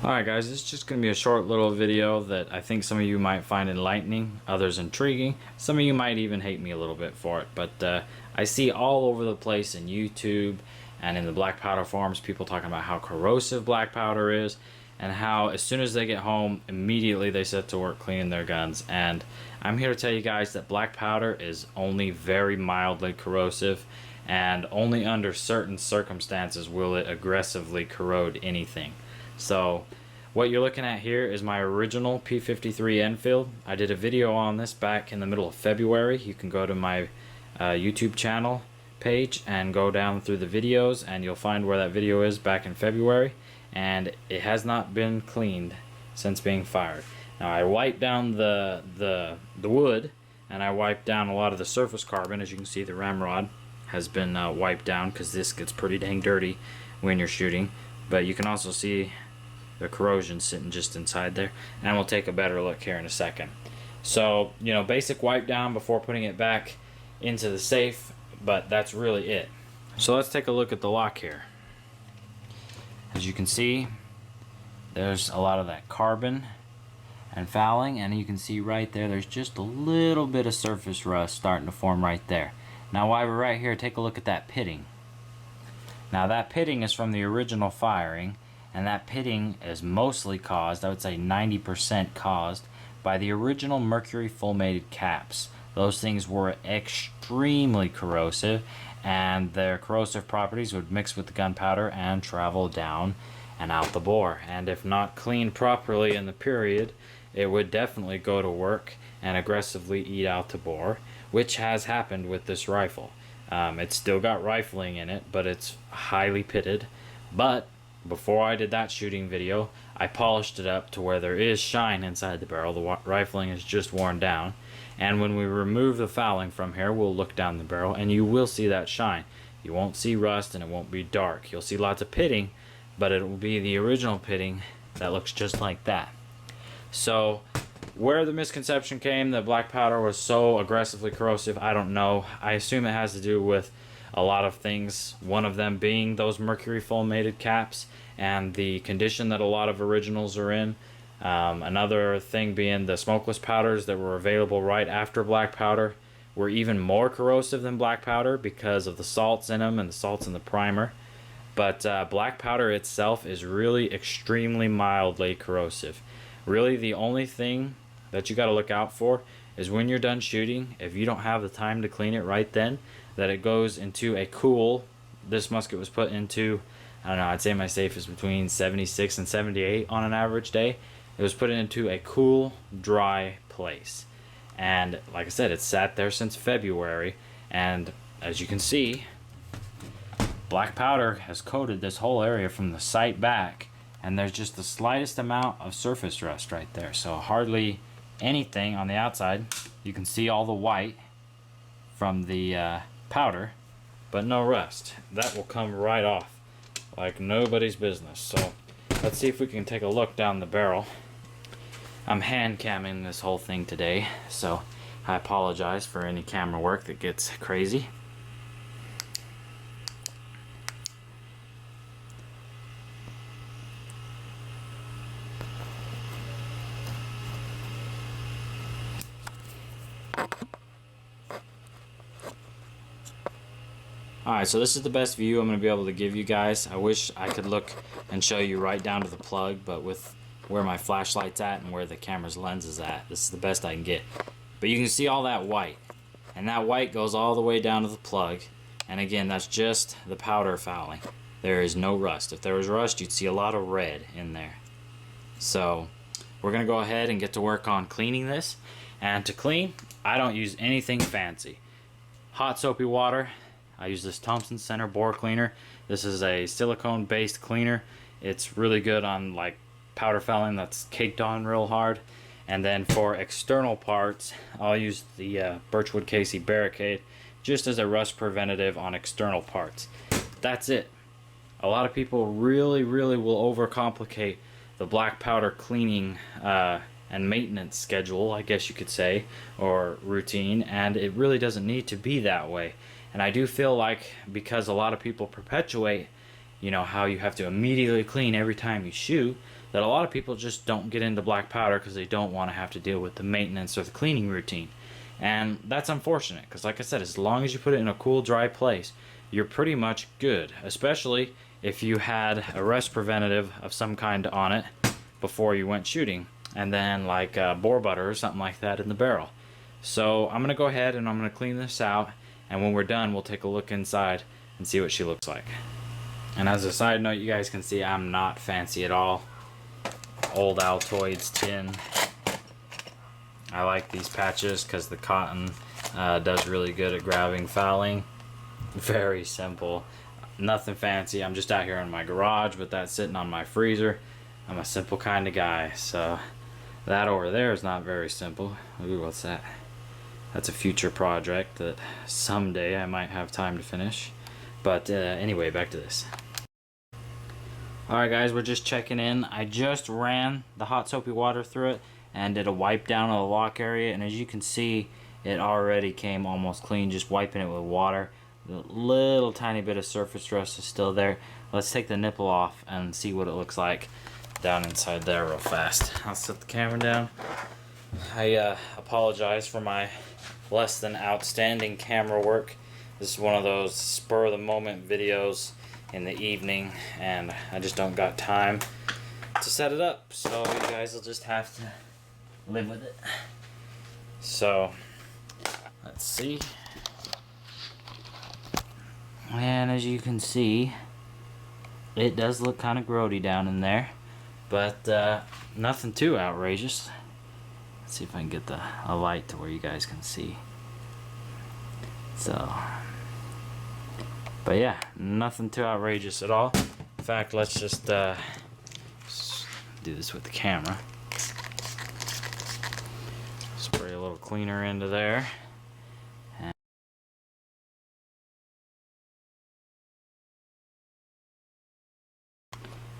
Alright guys, this is just going to be a short little video that I think some of you might find enlightening, others intriguing. Some of you might even hate me a little bit for it, but I see all over the place in YouTube and in the Blackpowder forums people talking about how corrosive Blackpowder is and how as soon as they get home, immediately they set to work cleaning their guns. And I'm here to tell you guys that Blackpowder is only very mildly corrosive, and only under certain circumstances will it aggressively corrode anything. So what you're looking at here is my original P53 Enfield. I did a video on this back in the middle of February. You can go to my YouTube channel page and go down through the videos and you'll find where that video is back in February, and it has not been cleaned since being fired. Now I wiped down the wood, and I wiped down a lot of the surface carbon. As you can see, the ramrod has been wiped down because this gets pretty dang dirty when you're shooting, but you can also see the corrosion sitting just inside there, and we'll take a better look here in a second. So, you know, basic wipe down before putting it back into the safe, but that's really it. So let's take a look at the lock here. As you can see, there's a lot of that carbon and fouling, and you can see right there there's just a little bit of surface rust starting to form right there. Now while we're right here, take a look at that pitting. Now that pitting is from the original firing, and that pitting is mostly caused, I would say 90% caused, by the original mercury fulminated caps. Those things were extremely corrosive, and their corrosive properties would mix with the gunpowder and travel down and out the bore. And if not cleaned properly in the period, it would definitely go to work and aggressively eat out the bore, which has happened with this rifle. It's still got rifling in it, but it's highly pitted. But before I did that shooting video, I polished it up to where there is shine inside the barrel. The rifling is just worn down, and when we remove the fouling from here, we'll look down the barrel and you will see that shine. You won't see rust, and it won't be dark. You'll see lots of pitting, but it will be the original pitting that looks just like that. So where the misconception came that Blackpowder was so aggressively corrosive, I don't know. I assume it has to do with a lot of things, one of them being those mercury fulminated caps and the condition that a lot of originals are in. Another thing being the smokeless powders that were available right after Blackpowder were even more corrosive than Blackpowder because of the salts in them and the salts in the primer. But Blackpowder itself is really extremely mildly corrosive. Really the only thing that you got to look out for is when you're done shooting, if you don't have the time to clean it right then, that it goes into a cool, this musket was put into, I don't know, I'd say my safe is between 76 and 78 on an average day. It was put into a cool, dry place. And like I said, it's sat there since February, and as you can see, Blackpowder has coated this whole area from the sight back, and there's just the slightest amount of surface rust right there. So hardly anything on the outside. You can see all the white from the powder, but no rust. That will come right off like nobody's business. So let's see if we can take a look down the barrel. I'm hand camming this whole thing today, so I apologize for any camera work that gets crazy. Alright, so this is the best view I'm going to be able to give you guys. I wish I could look and show you right down to the plug, but with where my flashlight's at and where the camera's lens is at, this is the best I can get. But you can see all that white, and that white goes all the way down to the plug, and again, that's just the powder fouling. There is no rust. If there was rust, you'd see a lot of red in there. So we're going to go ahead and get to work on cleaning this. And to clean, I don't use anything fancy. Hot soapy water. I use this Thompson Center bore cleaner. This is a silicone based cleaner. It's really good on like powder fouling that's caked on real hard. And then for external parts, I'll use the Birchwood Casey Barricade just as a rust preventative on external parts. That's it. A lot of people really will overcomplicate the Blackpowder cleaning and maintenance schedule, I guess you could say, or routine, and it really doesn't need to be that way. And I do feel like because a lot of people perpetuate, you know, how you have to immediately clean every time you shoot, that a lot of people just don't get into black powder because they don't want to have to deal with the maintenance or the cleaning routine. And that's unfortunate because, like I said, as long as you put it in a cool, dry place, you're pretty much good, especially if you had a rust preventative of some kind on it before you went shooting, and then like boar butter or something like that in the barrel. So I'm going to go ahead and I'm going to clean this out, and when we're done we'll take a look inside and see what she looks like. And as a side note, you guys can see I'm not fancy at all. Old Altoids tin. I like these patches because the cotton does really good at grabbing fouling. Very simple, nothing fancy. I'm just out here in my garage with that sitting on my freezer. I'm a simple kind of guy. So that over there is not very simple. Ooh, what's that? That's a future project that someday I might have time to finish. But anyway, back to this. Alright guys, we're just checking in. I just ran the hot soapy water through it and did a wipe down of the lock area, and as you can see, it already came almost clean just wiping it with water. The little tiny bit of surface rust is still there. Let's take the nipple off and see what it looks like down inside there real fast. I'll set the camera down. I apologize for my less than outstanding camera work. This is one of those spur of the moment videos in the evening, and I just don't got time to set it up, so you guys will just have to live with it. So let's see, and as you can see, it does look kind of grody down in there, but nothing too outrageous. Let's see if I can get a light to where you guys can see. So, but yeah, nothing too outrageous at all. In fact, let's just do this with the camera. Spray a little cleaner into there.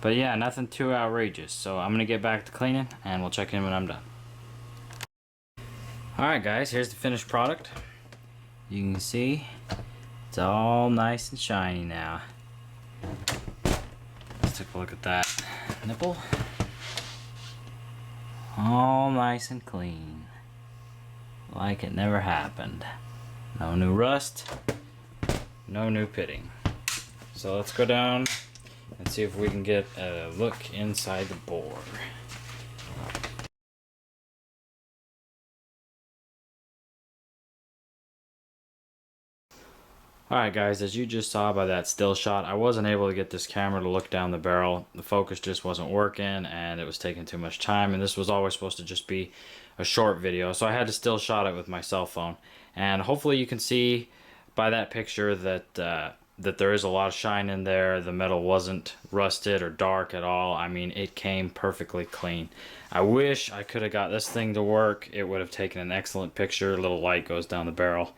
But yeah, nothing too outrageous. So I'm gonna get back to cleaning and we'll check in when I'm done. Alright guys, here's the finished product. You can see it's all nice and shiny now. Let's take a look at that nipple. All nice and clean, like it never happened. No new rust, no new pitting. So let's go down and see if we can get a look inside the bore. Alright guys, as you just saw by that still shot, I wasn't able to get this camera to look down the barrel. The focus just wasn't working and it was taking too much time, and this was always supposed to just be a short video, so I had to still shot it with my cell phone. And hopefully you can see by that picture that that there is a lot of shine in there. The metal wasn't rusted or dark at all. I mean, it came perfectly clean. I wish I could have got this thing to work. It would have taken an excellent picture. A little light goes down the barrel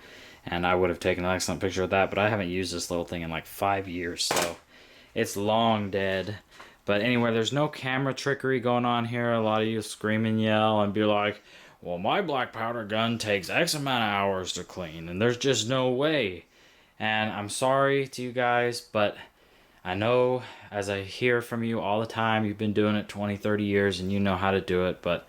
and I would have taken an excellent picture of that, but I haven't used this little thing in like 5 years, so it's long dead. But anyway, there's no camera trickery going on here. A lot of you scream and yell and be like, well, my black powder gun takes X amount of hours to clean, and there's just no way. And I'm sorry to you guys, but I know, as I hear from you all the time, you've been doing it 20, 30 years and you know how to do it, but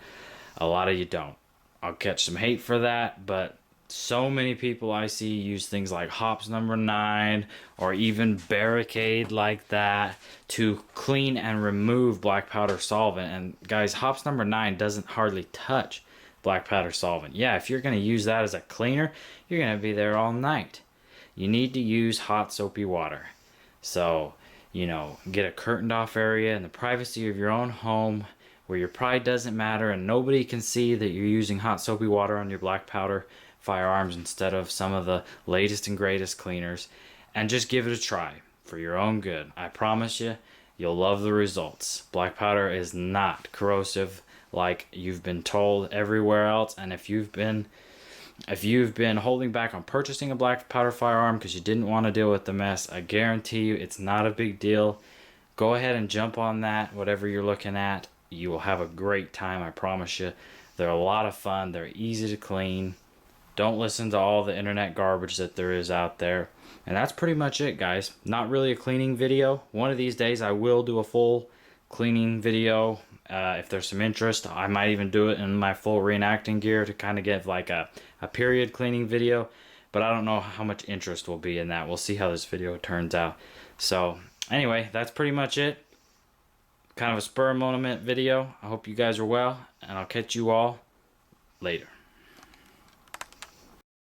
a lot of you don't. I'll catch some hate for that, but so many people I see use things like hops number 9 or even barricade like that to clean and remove black powder solvent. And guys, hops number 9 doesn't hardly touch black powder solvent. Yeah, if you're going to use that as a cleaner, you're going to be there all night. You need to use hot soapy water. So, you know, get a curtained off area in the privacy of your own home where your pride doesn't matter and nobody can see that you're using hot soapy water on your black powder firearms instead of some of the latest and greatest cleaners, and just give it a try for your own good. I promise you, you'll love the results. Black powder is not corrosive like you've been told everywhere else, and if you've been holding back on purchasing a black powder firearm because you didn't want to deal with the mess, I guarantee you it's not a big deal. Go ahead and jump on that, whatever you're looking at. You will have a great time, I promise you. They're a lot of fun. They're easy to clean. Don't listen to all the internet garbage that there is out there. And that's pretty much it, guys. Not really a cleaning video. One of these days I will do a full cleaning video. If there's some interest, I might even do it in my full reenacting gear to kind of get like a period cleaning video. But I don't know how much interest will be in that. We'll see how this video turns out. So anyway, that's pretty much it. Kind of a spur of the moment video. I hope you guys are well, and I'll catch you all later.